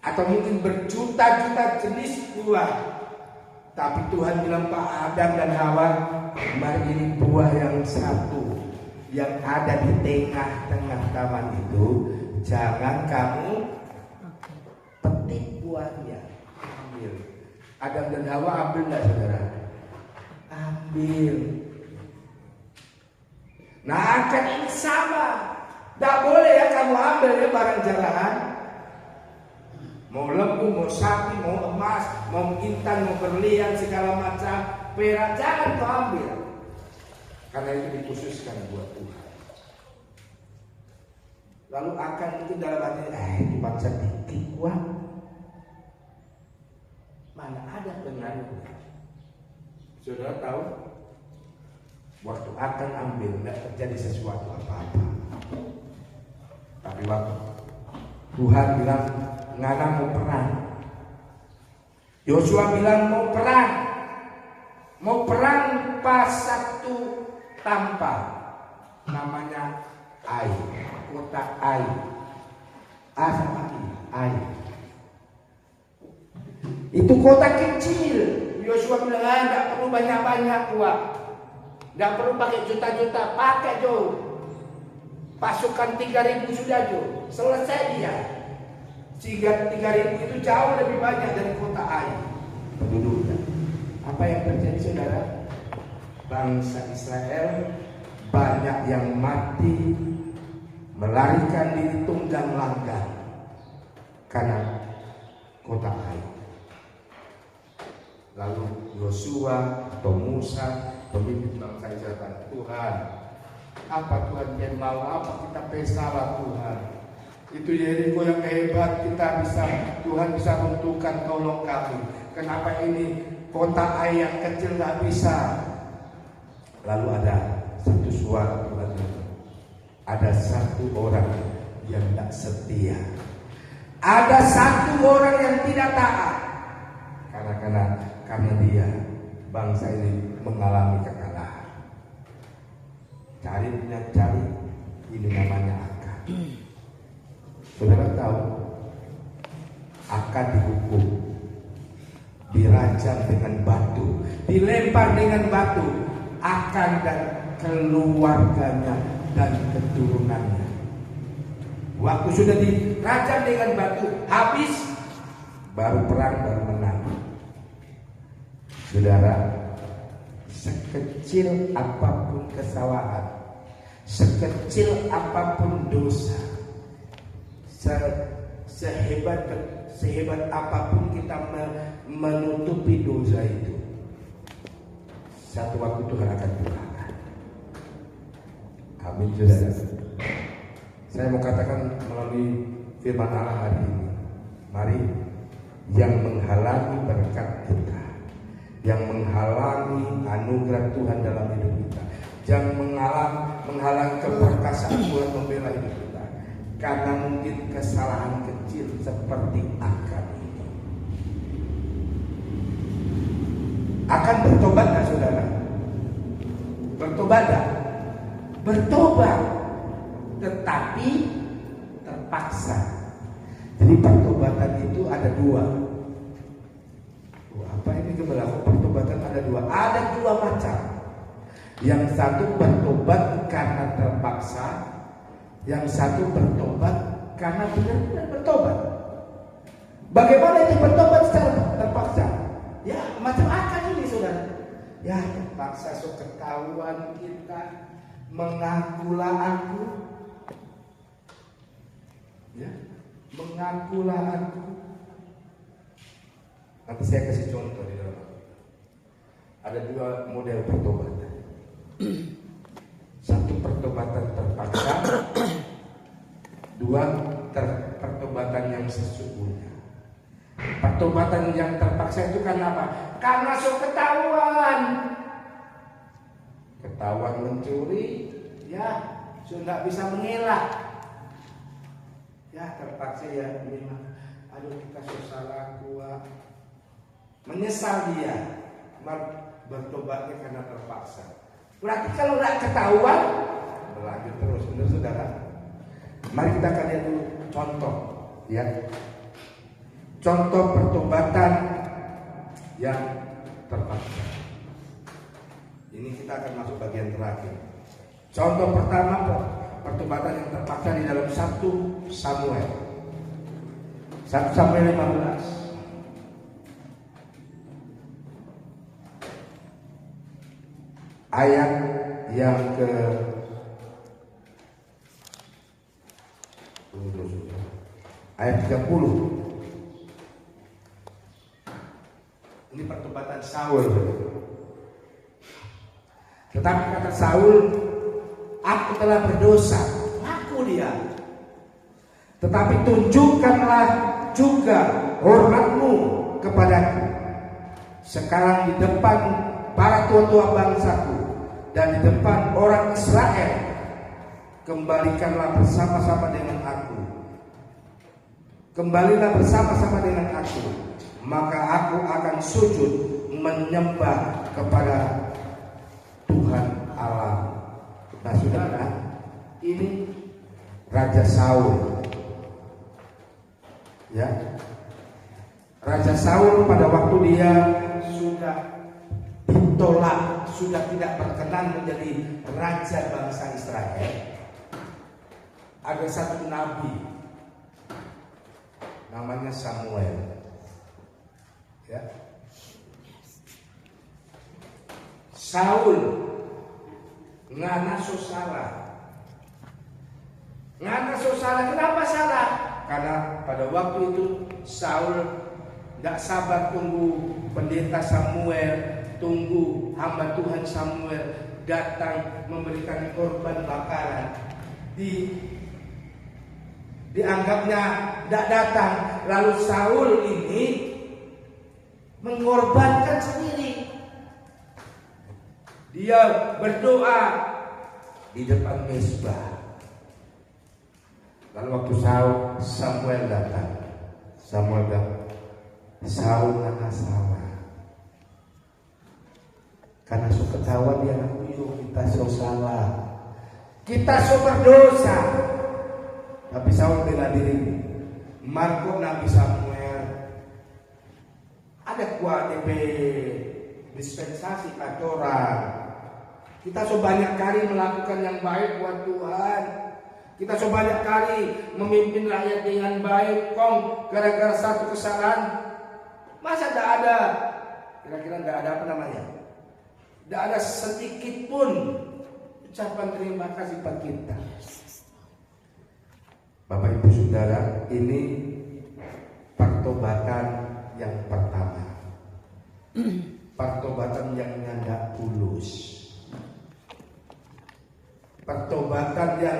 atau mungkin berjuta-juta jenis buah. Tapi Tuhan bilang Pak Adam dan Hawa, mari ini buah yang satu yang ada di tengah-tengah taman itu, jangan kamu petik buahnya, ambil. Adam dan Hawa ambil enggak saudara? Ambil. Nah akan ini sama, tidak boleh ya kamu ambil ya barang jarahan. Mau lembu, mau sapi, mau emas, mau intan, mau berlian, segala macam perak, jangan kau ambil. Karena itu dikhususkan buat Tuhan. Lalu akan itu dalam hati, itu bangsa dikit kuat. Mana ada pengaruh? Saudara tahu, waktu akan ambil tidak terjadi sesuatu apa-apa. Tapi waktu Tuhan bilang ngana mau perang, Yosua bilang mau perang pas satu tanpa namanya Ai, kota Ai, Ai. Itu kota kecil. Yosua bilang tidak perlu banyak-banyak kuat, tidak perlu pakai juta-juta, pakai jauh. Pasukan 3.000 sudah jauh, selesai dia. Sehingga 3.000 itu jauh lebih banyak dari kota Ai penduduknya. Apa yang terjadi saudara? Bangsa Israel banyak yang mati, melarikan diri tunggang langgang karena kota Ai. Lalu Yosua atau Musa, pemimpin bangsa Israel, Tuhan, apa Tuhan yang mau? Apa kita pesalah Tuhan? Itu Yeriko yang hebat, kita bisa, Tuhan bisa runtuhkan, tolong kami. Kenapa ini kota Ai yang kecil nggak bisa? Lalu ada satu suara Tuhan, ada satu orang yang tidak setia, ada satu orang yang tidak taat. Karena dia bangsa ini mengalami kekalahan. Cari ini namanya Akan. Saudara tahu, Akan dihukum, dirajam dengan batu, dilempar dengan batu, Akan dan keluarganya dan keturunannya. Waktu sudah dirajam dengan batu, habis, baru perang, baru menang. Saudara, sekecil apapun kesalahan, sekecil apapun dosa, sehebat apapun kita menutupi dosa itu, satu waktu Tuhan akan bukakan. Amin saudara. Saya mau katakan melalui firman Allah hari ini, mari yang menghalangi berkat kita, yang menghalangi anugerah Tuhan dalam hidup kita, yang menghalangi keperkasaan Tuhan membela hidup kita, karena mungkin kesalahan kecil seperti Akan ini. Akan bertobat nggak saudara? Bertobat nggak? Bertobat, tetapi terpaksa. Jadi pertobatan itu ada dua. Apa ini gembala? Pertobatan ada dua. Ada dua macam. Yang satu bertobat karena terpaksa, yang satu bertobat karena benar-benar bertobat. Bagaimana itu bertobat secara terpaksa? Ya macam Akan ini saudara. Ya terpaksa, so ketahuan kita mengakulah aku. Ya, mengakulah aku. Nanti saya kasih contoh di dalam. Ada dua model pertobatan. Satu pertobatan terpaksa, dua pertobatan yang sesungguhnya. Pertobatan yang terpaksa itu karena apa? Karena so ketahuan mencuri, ya sudah bisa mengelak. Ya terpaksa ya memang. Aduh kita so salah gua. Menyesal dia. Bertobatnya karena terpaksa. Berarti kalau tidak ketahuan berlanjut terus, benar saudara? Mari kita akan lihat dulu contoh, ya. Contoh pertobatan yang terpaksa. Ini kita akan masuk bagian terakhir. Contoh pertama pertobatan yang terpaksa di dalam 1 Samuel 15. Ayat yang ke ayat 30. Ini pertobatan Saul. Tetapi kata Saul, aku telah berdosa. Aku dia. Tetapi tunjukkanlah juga hormatmu kepadaku. Sekarang di depan para tua-tua bangsaku dan di depan orang Israel, kembalikanlah bersama-sama dengan aku. Kembalilah bersama-sama dengan aku, maka aku akan sujud menyembah kepada Tuhan Allah. Nah saudara, ini Raja Saul, ya. Raja Saul pada waktu dia sudah ditolak, sudah tidak berkenan menjadi raja bangsa Israel, ada satu nabi namanya Samuel, ya. Saul ngana so salah. Kenapa salah? Karena pada waktu itu Saul tidak sabar tunggu pendeta Samuel, tunggu hamba Tuhan Samuel datang memberikan korban bakaran. Dianggapnya tidak datang. Lalu Saul ini mengorbankan sendiri. Dia berdoa di depan mezbah. Lalu waktu Samuel datang, Saul akan salah. Karena so ketahuan dia kita so salah, kita so berdosa. Tapi Saul bela diri. Marco Nabi Samuel ada kuat DP dispensasi atoran. Kita so banyak kali melakukan yang baik buat Tuhan. Kita so banyak kali memimpin rakyat dengan baik. Kong gara-gara satu kesalahan, masa tidak ada? Kira-kira tidak ada apa namanya? Tidak ada sedikit pun ucapan terima kasih pada kita. Bapak Ibu Saudara, ini pertobatan yang pertama. Pertobatan yang nyanda tulus. Pertobatan yang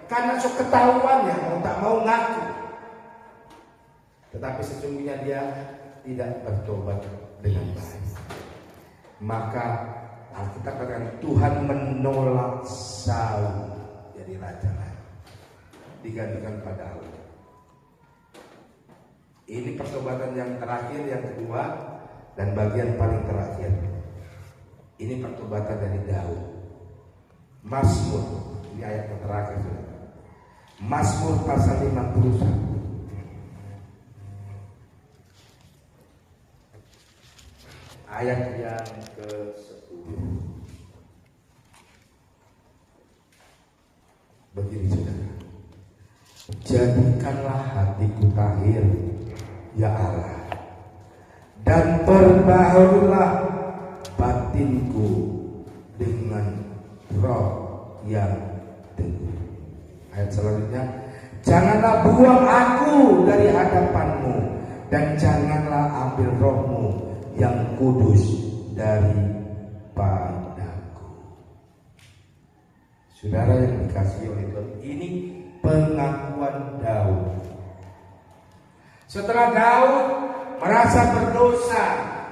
karena so ketahuan ya mau tak mau ngaku. Tetapi sesungguhnya dia tidak bertobat dengan baik. Maka Alkitab katakan Tuhan menolak Saul jadi raja lagi, digantikan pada Allah. Ini pertobatan yang terakhir, yang kedua, dan bagian paling terakhir. Ini pertobatan dari Daud. Mazmur, ini ayat yang terakhir. Mazmur pasal 51. Ayat yang ke-10. Begini saudara. Jadikanlah hatiku tahir, ya Allah, dan perbaharulah batinku dengan roh yang teguh. Ayat selanjutnya, janganlah buang aku dari hadapanmu, dan janganlah ambil rohmu yang kudus daripadaku. Saudara yang dikasihi oleh Tuhan, ini pengakuan Daud. Setelah Daud merasa berdosa,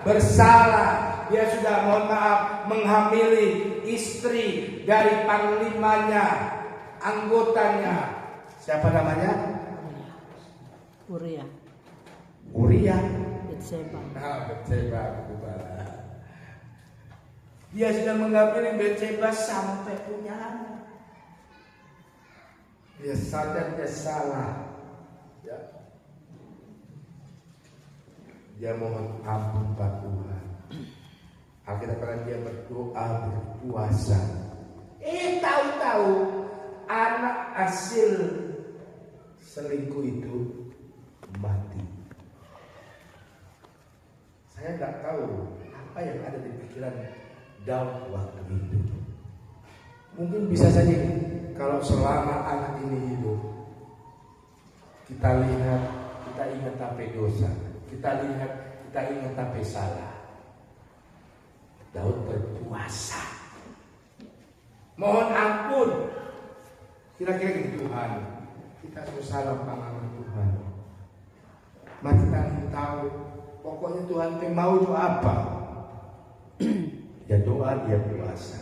bersalah, dia sudah mohon maaf menghamili istri dari panglimanya, anggotanya. Siapa namanya? Uria. Betseba. Betseba. Dia sudah menghamili Betseba sampai punya anak. Dia sadar dia salah. Ya. Dia mohon ampun Pak Tuhan. Akhirnya dia berdoa, berpuasa. Tahu-tahu anak hasil selingkuh itu mati. Saya nggak tahu apa yang ada di pikiran Daud waktu itu. Mungkin bisa saja kalau selama anak ini hidup, kita lihat, kita ingat sampai dosa. Kita lihat, kita ingat sampai salah. Daud berpuasa, mohon ampun. Kira-kira gitu, Tuhan, kita salah paham Tuhan. Mari kita tahu, pokoknya Tuhan mau itu apa? Ya doa, dia puasa.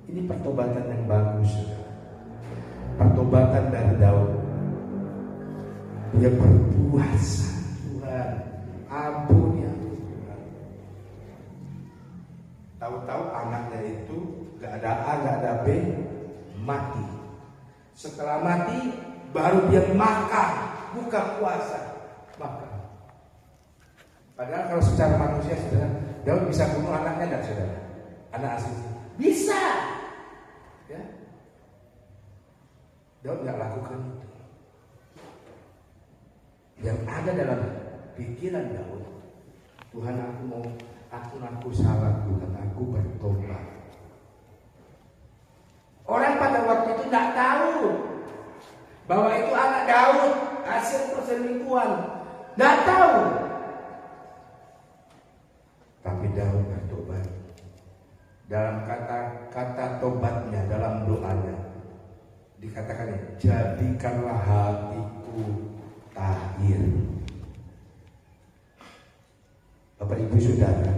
Ini pertobatan yang bagus, saudara. Pertobatan dari Daud. Dia berpuasa. Tuhan, ampun ya Tuhan. Tahu-tahu anaknya itu gak ada A, gak ada B, mati. Setelah mati, baru dia makan, buka puasa, makan. Padahal kalau secara manusia, saudara, Daud bisa bunuh anaknya, enggak, saudara? Anak asli bisa, ya. Daud nggak lakukan itu. Yang ada dalam pikiran Daud, Tuhan, aku salah, Tuhan, aku bertobat. Orang pada waktu itu nggak tahu bahwa itu anak Daud hasil perselingkuhan, nggak tahu. Tapi Daud bertobat. Dalam kata tobatnya, dalam doanya dikatakan, jadikanlah hatiku tahir. Bapak Ibu Saudara,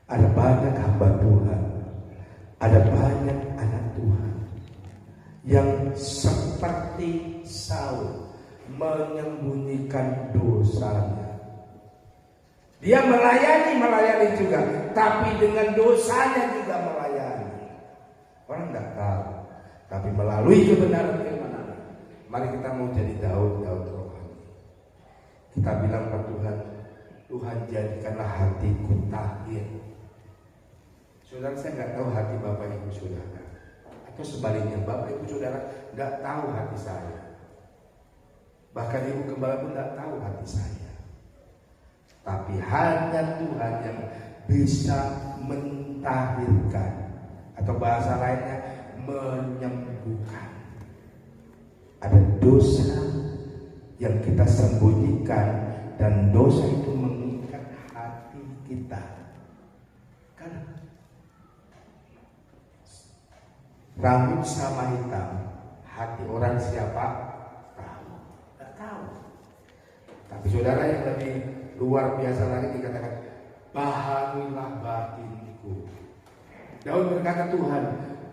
ada banyak hamba Tuhan, ada banyak anak Tuhan yang seperti Saul menyembunyikan dosanya. Dia melayani juga, tapi dengan dosanya juga melayani. Orang tidak tahu, tapi melalui kebenaran firman Allah, mari kita mau jadi Daud rohani. Kita bilang ke Tuhan, Tuhan jadikanlah hatiku tahir. Saudara, saya nggak tahu hati Bapak Ibu Saudara, atau sebaliknya Bapak Ibu Saudara nggak tahu hati saya. Bahkan Ibu Gembala pun nggak tahu hati saya. Tapi hanya Tuhan yang bisa mentahirkan, atau bahasa lainnya menyembuhkan. Ada dosa yang kita sembunyikan, dan dosa itu mengikat hati kita. Kan rambut sama hitam, hati orang siapa? Tahu. Tidak tahu. Tapi saudara yang lebih luar biasa lagi dikatakan, baharuilah batinku. Daud berkata, Tuhan,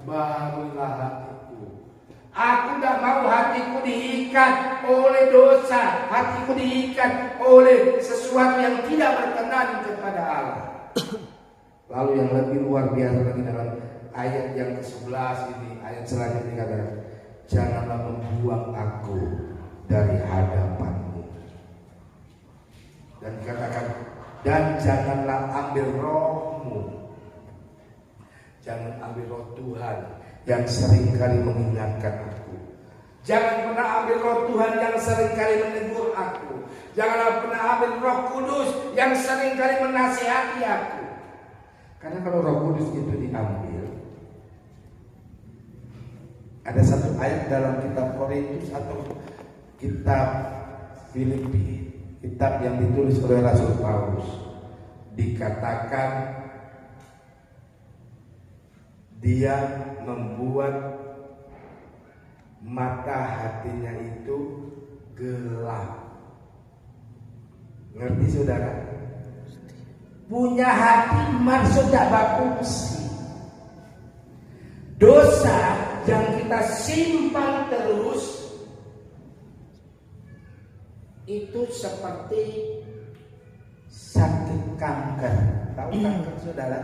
baharuilah hatiku. Aku tidak mau hatiku diikat oleh dosa, hatiku diikat oleh sesuatu yang tidak berkenan kepada Allah. Lalu yang lebih luar biasa lagi dalam ayat yang ke-11 ini, ayat selanjutnya dikatakan, janganlah membuang aku dari hadapanmu. Dan dikatakan, dan janganlah ambil rohmu. Jangan ambil roh Tuhan yang seringkali mengingatkan aku. Jangan pernah ambil roh Tuhan yang seringkali menegur aku. Janganlah pernah ambil roh kudus yang seringkali menasihati aku. Karena kalau roh kudus itu diambil, Ada satu ayat dalam kitab Korintus atau kitab Filipi, kitab yang ditulis oleh Rasul Paulus, dikatakan dia membuat mata hatinya itu gelap. Ngerti saudara? Punya hati maksud tak berfungsi. Dosa yang kita simpan terus itu seperti sakit kanker. Tahu kanker saudara?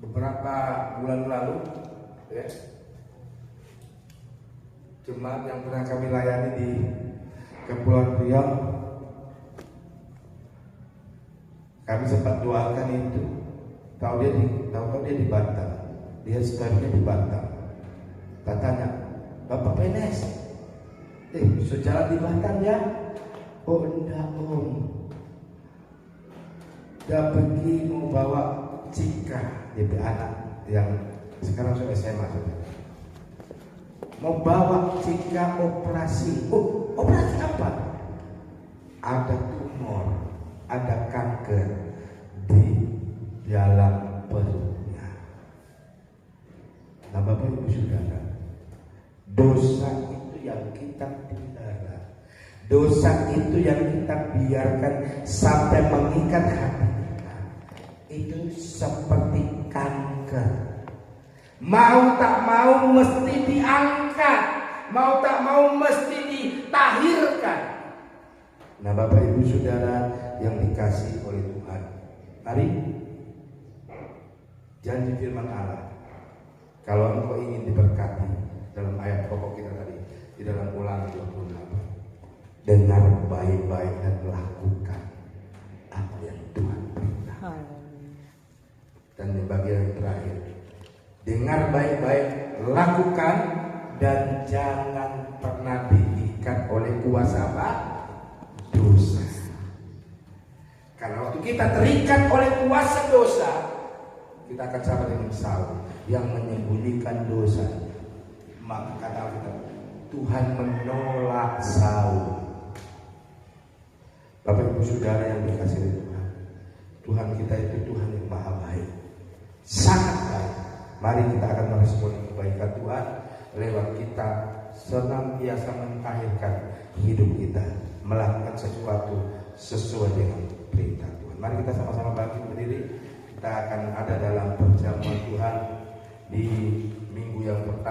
Beberapa bulan lalu ya, jemaat yang pernah kami layani di Kepulauan Riau, kami sempat doakan itu. Tahu dia di Batam, dia studinya di Batam. Kita tanya, Bapak PNS, bisa jalan di Batam ya? Oh enggak om, dia pergi mau bawa Cika, DP anak yang sekarang sudah SMA sudah. Mau bawa Cika operasi. Oh, operasi apa? Ada tumor, ada kanker di dalam perutnya. Nah, Bapak Ibu Saudara, dosa itu yang kita pelihara. Dosa itu yang kita biarkan sampai mengikat hati kita. Itu seperti kanker. Mau tak mau mesti diangkat, mau tak mau mesti ditahirkan. Nah, Bapak Ibu Saudara yang dikasihi oleh Tuhan, mari janji firman Allah. Kalau engkau ingin diberkati, dalam ayat pokok kita tadi di dalam Ulangan 28, dengar baik-baik dan lakukan apa yang Tuhan perintahkan. Dan di bagian yang terakhir, dengar baik-baik, lakukan, dan jangan pernah diikat oleh kuasa apa? Dosa. Karena waktu kita terikat oleh kuasa dosa, kita akan sama dengan Saul yang menyembunyikan dosa. Maka kata Alkitab, Tuhan menolak Saul. Bapak Ibu Saudara yang dikasihi oleh Tuhan, Tuhan kita itu Tuhan yang maha baik, sangat baik. Mari kita akan merespon kebaikan Tuhan lewat kita senantiasa mentahirkan hidup kita, melakukan sesuatu sesuai dengan perintah Tuhan. Mari kita sama-sama bangkit berdiri. Kita akan ada dalam perjamuan Tuhan di minggu yang pertama.